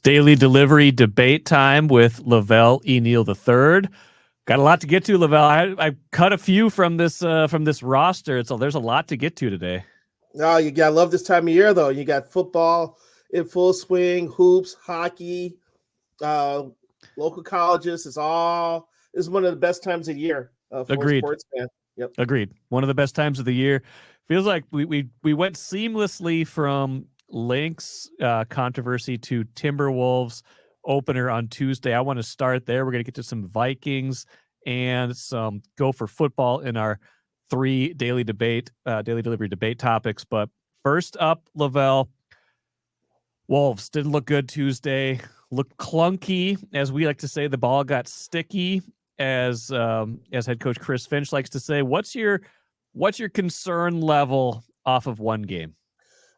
Daily delivery debate time with Velle E. Neal III. Got a lot to get to, Velle. I cut a few from this roster. There's a lot to get to today. Oh, you gotta love this time of year, though. You got football in full swing, hoops, hockey, local colleges. This is one of the best times of the year for Agreed. a sports fan. Yep. Agreed. One of the best times of the year. Feels like we went seamlessly from Lynx controversy to Timberwolves opener on Tuesday. I want to start there. We're going to get to some Vikings and some Gopher football in our three daily delivery debate topics. But first up, Velle, Wolves didn't look good Tuesday. Looked clunky, as we like to say. The ball got sticky, as head coach Chris Finch likes to say. What's your concern level off of one game?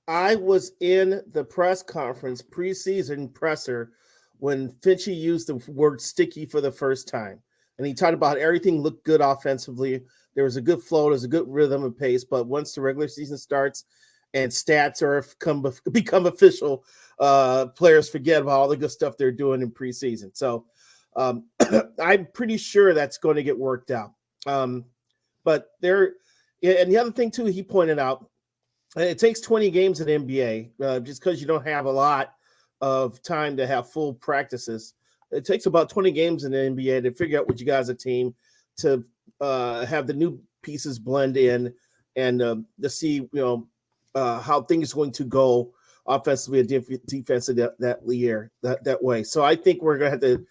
I was in the press conference, preseason presser, when Finchy used the word sticky for the first time. And he talked about everything looked good offensively. There was a good flow, there's a good rhythm and pace. But once the regular season starts and stats become official, players forget about all the good stuff they're doing in preseason. So I'm pretty sure that's going to get worked out. But there, and the other thing too, he pointed out, it takes 20 games in the NBA, just because you don't have a lot of time to have full practices. It takes about 20 games in the NBA to figure out what you got as a team, to have the new pieces blend in, and to see how things are going to go offensively and defensively that way. So I think we're going to have to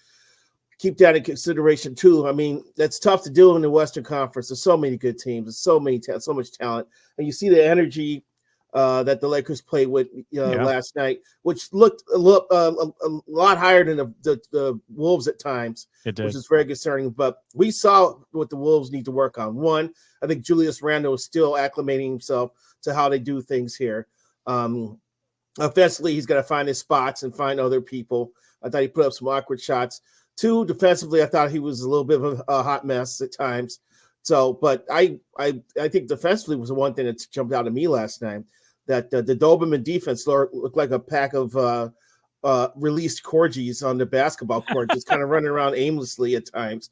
keep that in consideration too. I mean, that's tough to do in the Western Conference. There's so many good teams. There's so much talent, and you see the energy that the Lakers played with last night, which looked a lot higher than the Wolves at times, which is very concerning. But we saw what the Wolves need to work on. One, I think Julius Randle is still acclimating himself to how they do things here. Offensively, he's got to find his spots and find other people. I thought he put up some awkward shots. Two, defensively, I thought he was a little bit of a hot mess at times. So, but I think defensively was the one thing that jumped out at me last night. That the Doberman defense looked like a pack of released corgis on the basketball court, just kind of running around aimlessly at times.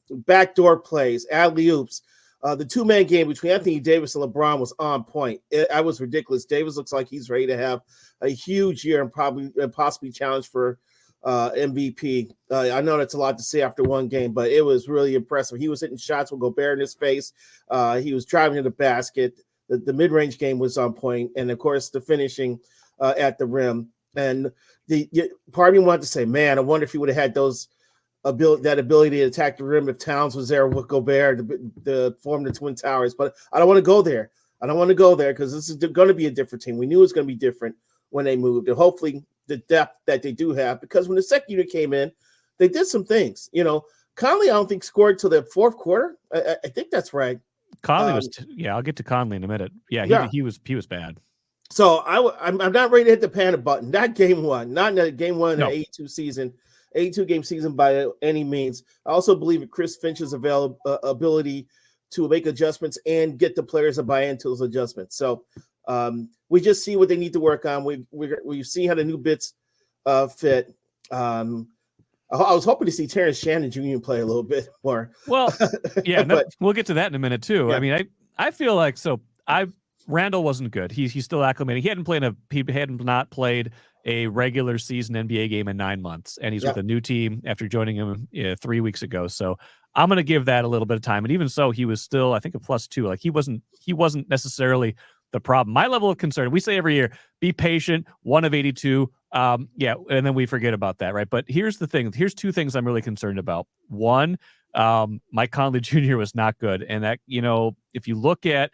Backdoor plays, alley-oops. The two-man game between Anthony Davis and LeBron was on point. I was ridiculous. Davis looks like he's ready to have a huge year and possibly challenge for MVP. I know that's a lot to say after one game, but it was really impressive. He was hitting shots with Gobert in his face. He was driving to the basket. The mid-range game was on point, and of course the finishing at the rim. And part of me wanted to say, man, I wonder if he would have had that ability to attack the rim if Towns was there with Gobert to form the Twin Towers. But I don't want to go there. I don't want to go there because this is going to be a different team. We knew it was going to be different when they moved, and hopefully the depth that they do have. Because when the second unit came in, they did some things. Conley, I don't think scored till the fourth quarter. I think that's right. Conley was, I'll get to Conley in a minute. He was bad. So I'm not ready to hit the panic button. Not game one, not in game one of the 82 game season by any means. I also believe in Chris Finch's ability to make adjustments and get the players to buy into those adjustments. So we just see what they need to work on. We've seen how the new bits fit. I was hoping to see Terrence Shannon Jr. play a little bit more. Well, yeah, we'll get to that in a minute too. Yeah. I mean, I feel like Randall wasn't good. He's still acclimating. He hadn't not played a regular season NBA game in 9 months, and he's with a new team after joining him 3 weeks ago. So I'm going to give that a little bit of time. And even so, he was still, I think, a +2. Like he wasn't necessarily the problem. My level of concern, we say every year, be patient, 1 of 82. And then we forget about that, right? But here's the thing. Here's two things I'm really concerned about. One, Mike Conley Jr. was not good. And that, if you look at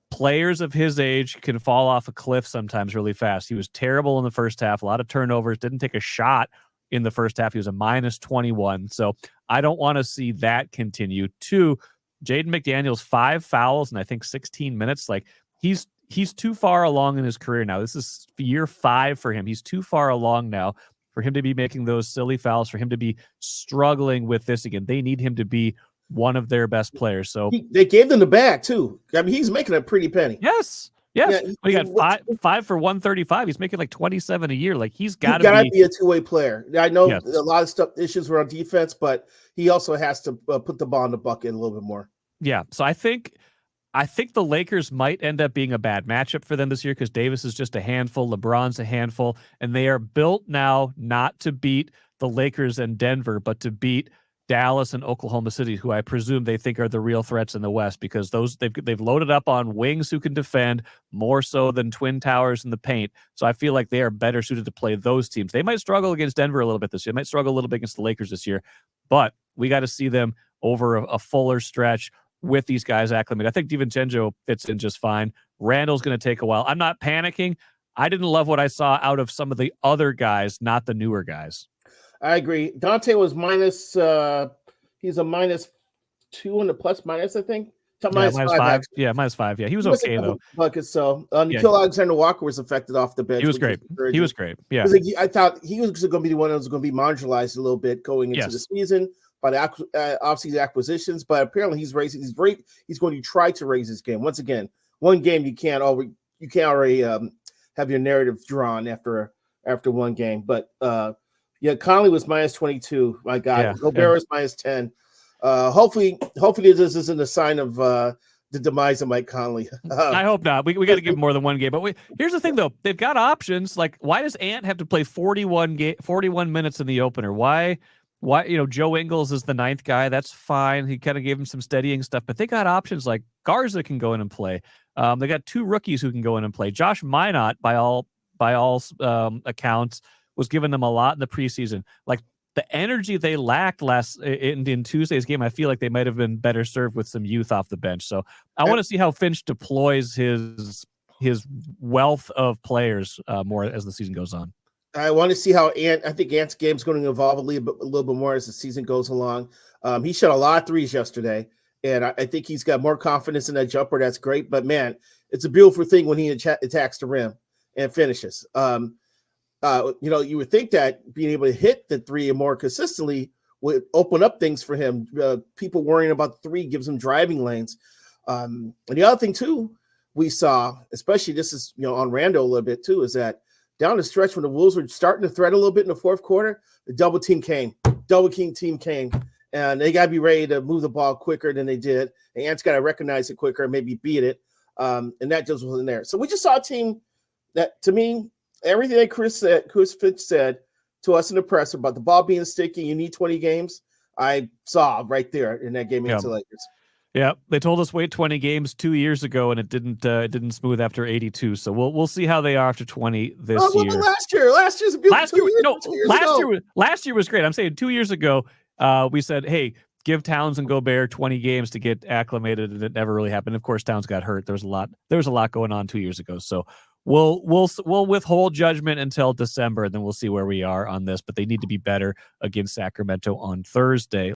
players of his age can fall off a cliff sometimes really fast. He was terrible in the first half, a lot of turnovers, didn't take a shot in the first half. He was a -21. So I don't want to see that continue. Two, Jaden McDaniels, 5 fouls and I think 16 minutes. Like he's too far along in his career now. This is year 5 for him. He's too far along now for him to be making those silly fouls, for him to be struggling with this again. They need him to be one of their best players. So they gave them the bag too. I mean, he's making a pretty penny. Yes. Yes, he got five for 135. He's making like 27 a year. Like he's got to be a two-way player. I know a lot of issues were on defense, but he also has to put the ball in the bucket a little bit more. Yeah, so I think the Lakers might end up being a bad matchup for them this year because Davis is just a handful, LeBron's a handful, and they are built now not to beat the Lakers and Denver, but to beat Dallas and Oklahoma City, who I presume they think are the real threats in the West because they've loaded up on wings who can defend more so than Twin Towers in the paint. So I feel like they are better suited to play those teams. They might struggle against Denver a little bit this year. They might struggle a little bit against the Lakers this year, but we got to see them over a fuller stretch with these guys acclimated. I think DiVincenzo fits in just fine. Randall's going to take a while. I'm not panicking. I didn't love what I saw out of some of the other guys, not the newer guys. I agree. Dante was minus. He's a -2 on the plus minus, I think. -5. Yeah, -5. Yeah, he was okay though. Buckets. So Nikhil Alexander-Walker was affected off the bench. He was great. He was great. Yeah, I thought he was going to be the one that was going to be marginalized a little bit going into the season by the offseason acquisitions. But apparently he's raising. He's going to try to raise his game once again. One game you can't already have your narrative drawn after one game, but. Yeah, Conley was -22. My God, yeah, Gobert was -10. Hopefully this isn't a sign of the demise of Mike Conley. I hope not. We got to give him more than one game. But here's the thing, though. They've got options. Like, why does Ant have to play 41 minutes in the opener? Why? Joe Ingles is the 9th guy. That's fine. He kind of gave him some steadying stuff. But they got options like Garza can go in and play. They got 2 rookies who can go in and play. Josh Minot, by all accounts, was giving them a lot in the preseason. Like the energy they lacked in Tuesday's game, I feel like they might have been better served with some youth off the bench. So I want to see how Finch deploys his wealth of players more as the season goes on. I want to see how I think Ant's game is going to evolve a little bit more as the season goes along. He shot a lot of threes yesterday, and I think he's got more confidence in that jumper. That's great. But man, it's a beautiful thing when he attacks the rim and finishes. You would think that being able to hit the 3 more consistently would open up things for him. People worrying about the 3 gives him driving lanes. And the other thing too, we saw, especially this is on Rando a little bit too, is that down the stretch when the Wolves were starting to threat a little bit in the fourth quarter, the double team came, and they got to be ready to move the ball quicker than they did. And Ant's got to recognize it quicker and maybe beat it. And that just wasn't there. So we just saw a team that, to me, everything that Chris Finch said to us in the press about the ball being sticky, you need 20 games, I saw right there in that game against the Lakers. Yeah, they told us wait 20 games 2 years ago, and it didn't smooth after 82. So we'll see how they are after 20 this year. Last year's a beautiful last year was great. I'm saying 2 years ago, we said, hey, give Towns and Gobert 20 games to get acclimated, and it never really happened. Of course, Towns got hurt. There was a lot going on 2 years ago. So we'll withhold judgment until December, and then we'll see where we are on this. But they need to be better against Sacramento on Thursday.